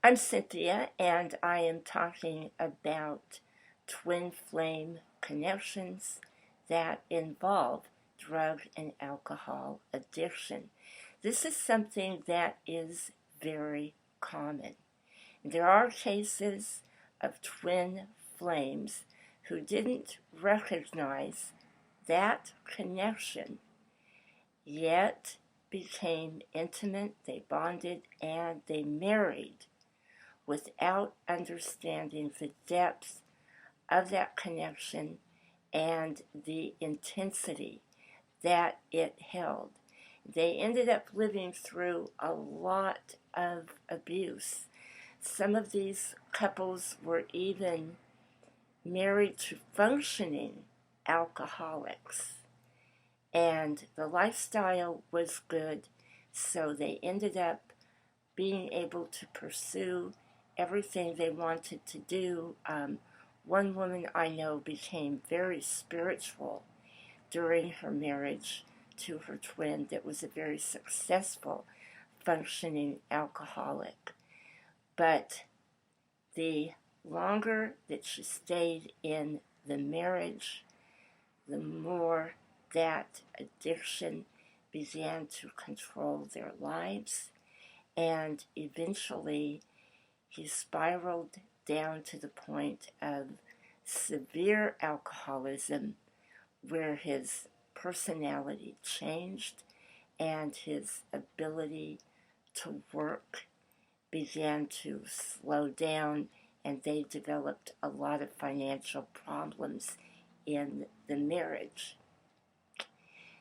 I'm Cynthia, and I am talking about twin flame connections that involve drug and alcohol addiction. This is something that is very common. There are cases of twin flames who didn't recognize that connection, yet became intimate, they bonded, and they married without understanding the depth of that connection and the intensity that it held. They ended up living through a lot of abuse. Some of these couples were even married to functioning alcoholics, and the lifestyle was good, so they ended up being able to pursue everything they wanted to do. One woman I know became very spiritual during her marriage to her twin that was a very successful, functioning alcoholic. But the longer that she stayed in the marriage, the more that addiction began to control their lives, and eventually he spiraled down to the point of severe alcoholism, where his personality changed and his ability to work began to slow down, and they developed a lot of financial problems in the marriage.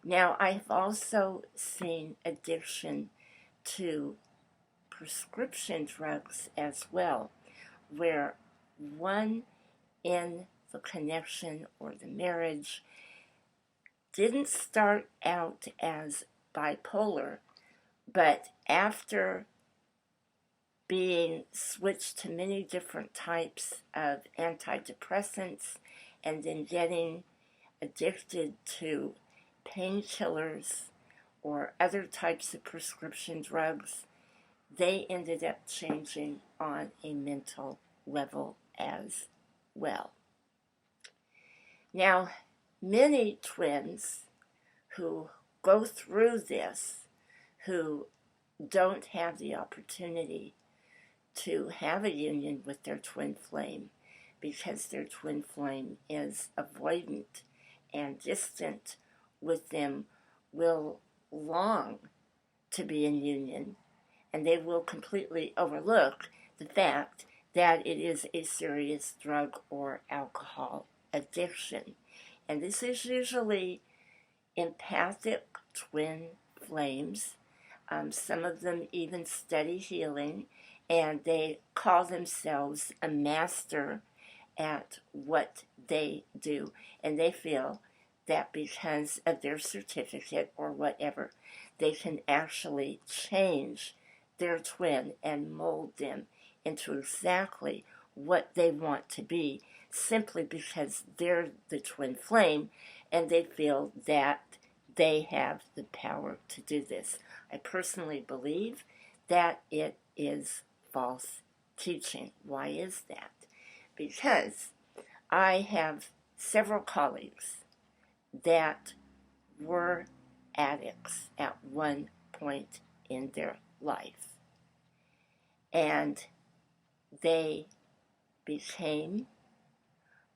Now, I've also seen addiction to prescription drugs as well, where one in the connection or the marriage didn't start out as bipolar, but after being switched to many different types of antidepressants and then getting addicted to painkillers or other types of prescription drugs, they ended up changing on a mental level as well. Now, many twins who go through this, who don't have the opportunity to have a union with their twin flame because their twin flame is avoidant and distant with them, will long to be in union, and they will completely overlook the fact that it is a serious drug or alcohol addiction. And this is usually empathic twin flames. Some of them even study healing, and they call themselves a master at what they do. And they feel that because of their certificate or whatever, they can actually change their twin and mold them into exactly what they want to be, simply because they're the twin flame and they feel that they have the power to do this. I personally believe that it is false teaching. Why is that? Because I have several colleagues that were addicts at one point in their life, and they became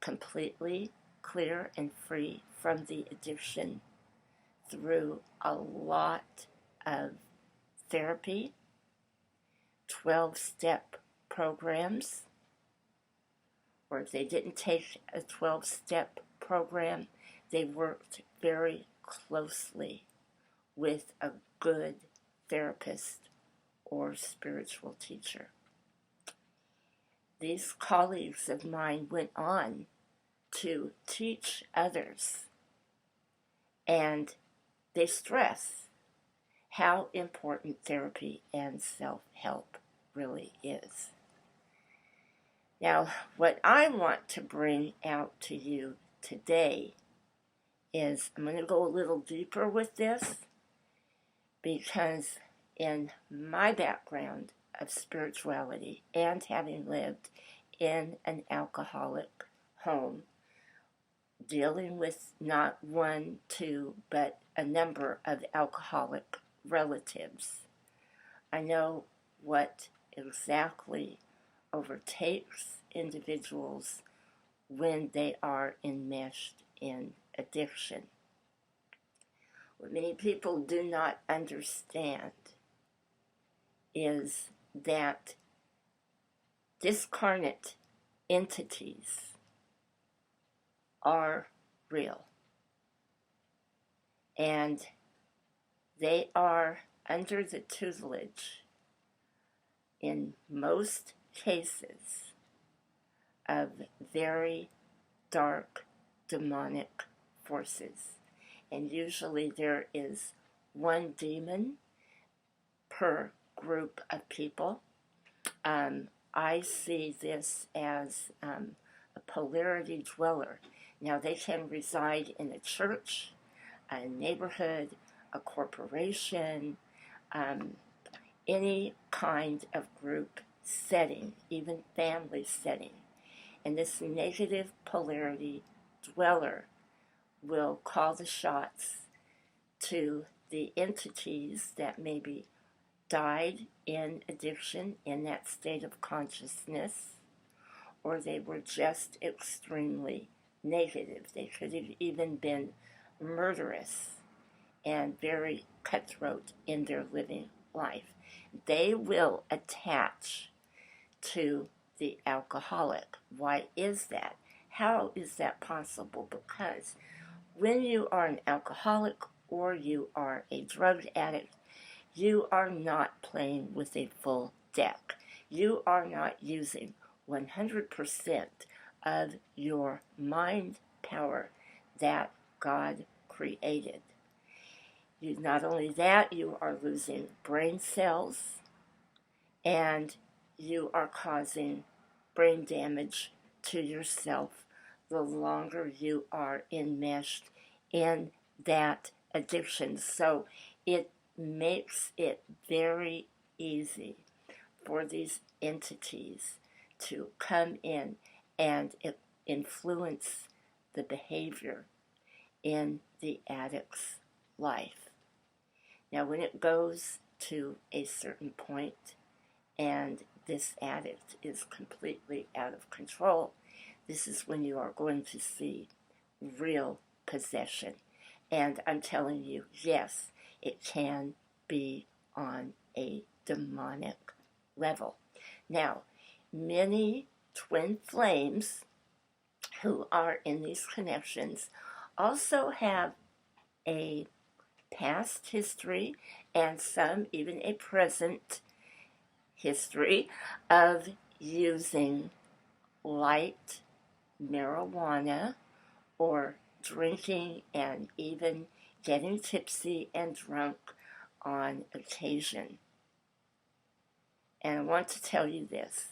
completely clear and free from the addiction through a lot of therapy, 12-step programs, or if they didn't take a 12-step program, they worked very closely with a good therapist or spiritual teacher. These colleagues of mine went on to teach others, and they stress how important therapy and self-help really is. Now, what I want to bring out to you today is, I'm going to go a little deeper with this, because in my background of spirituality and having lived in an alcoholic home, dealing with not one, two, but a number of alcoholic relatives, I know what exactly overtakes individuals when they are enmeshed in addiction. What many people do not understand is that discarnate entities are real, and they are under the tutelage, in most cases, of very dark demonic forces. And usually there is one demon per group of people. I see this as a polarity dweller. Now, they can reside in a church, a neighborhood, a corporation, any kind of group setting, even family setting. And this negative polarity dweller will call the shots to the entities that maybe died in addiction in that state of consciousness, or they were just extremely negative. They could have even been murderous and very cutthroat in their living life. They will attach to the alcoholic. Why is that? How is that possible? Because when you are an alcoholic or you are a drug addict, you are not playing with a full deck. You are not using 100% of your mind power that God created. Not only that, you are losing brain cells, and you are causing brain damage to yourself the longer you are enmeshed in that addiction. So it makes it very easy for these entities to come in and influence the behavior in the addict's life. Now, when it goes to a certain point and this addict is completely out of control, this is when you are going to see real possession. And I'm telling you, yes, it can be on a demonic level. Now, many twin flames who are in these connections also have a past history and some even a present history of using light marijuana or drinking and even getting tipsy and drunk on occasion. And I want to tell you this.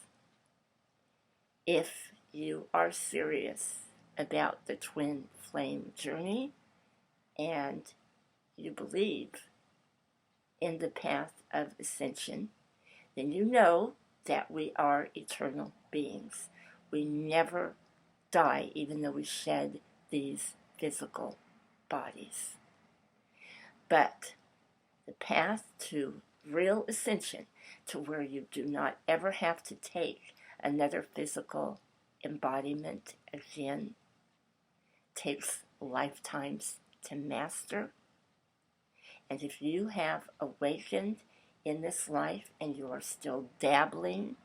If you are serious about the twin flame journey and you believe in the path of ascension, then you know that we are eternal beings. We never die, even though we shed these physical bodies. But the path to real ascension, to where you do not ever have to take another physical embodiment again, takes lifetimes to master. And if you have awakened in this life and you are still dabbling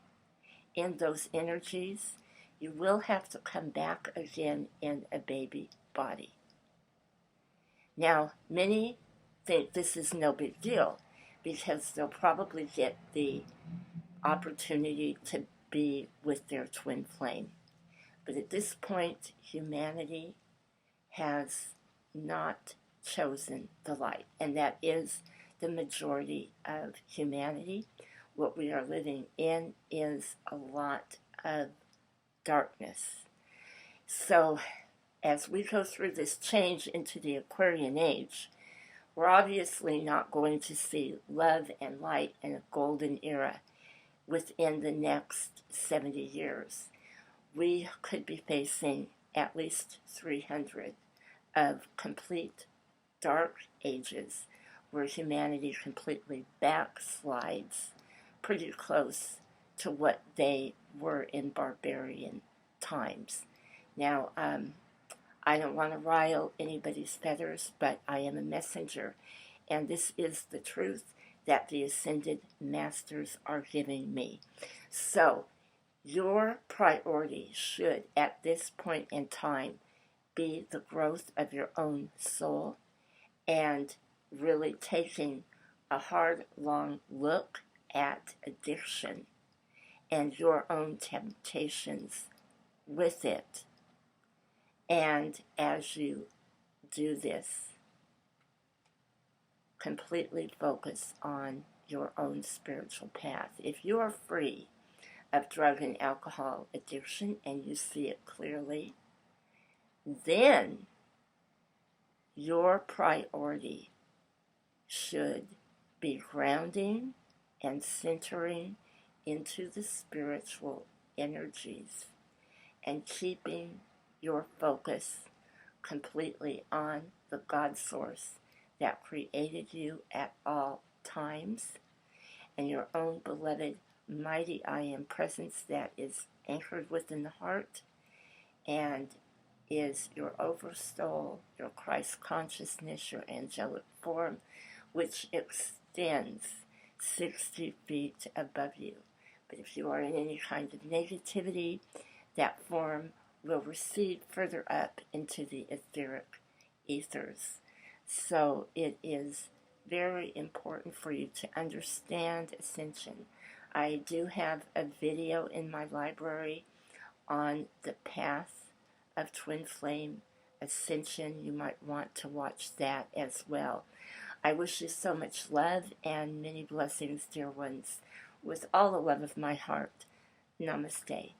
in those energies, you will have to come back again in a baby body. Now, many think this is no big deal because they'll probably get the opportunity to be with their twin flame. But at this point, humanity has not chosen the light, and that is the majority of humanity. What we are living in is a lot of darkness. So as we go through this change into the Aquarian age, we're obviously not going to see love and light in a golden era within the next 70 years, we could be facing at least 300 of complete dark ages where humanity completely backslides pretty close to what they were in barbarian times. Now, I don't want to rile anybody's feathers, but I am a messenger, and this is the truth that the Ascended Masters are giving me. So, your priority should, at this point in time, be the growth of your own soul and really taking a hard, long look at addiction and your own temptations with it. And as you do this, completely focus on your own spiritual path. If you are free of drug and alcohol addiction and you see it clearly, then your priority should be grounding and centering into the spiritual energies and keeping your focus completely on the God source that created you at all times, and your own beloved mighty I Am presence that is anchored within the heart and is your oversoul, your Christ consciousness, your angelic form, which extends 60 feet above you. But if you are in any kind of negativity, that form will recede further up into the etheric ethers. So it is very important for you to understand ascension. I do have a video in my library on the path of twin flame ascension. You might want to watch that as well. I wish you so much love and many blessings, dear ones, with all the love of my heart. Namaste.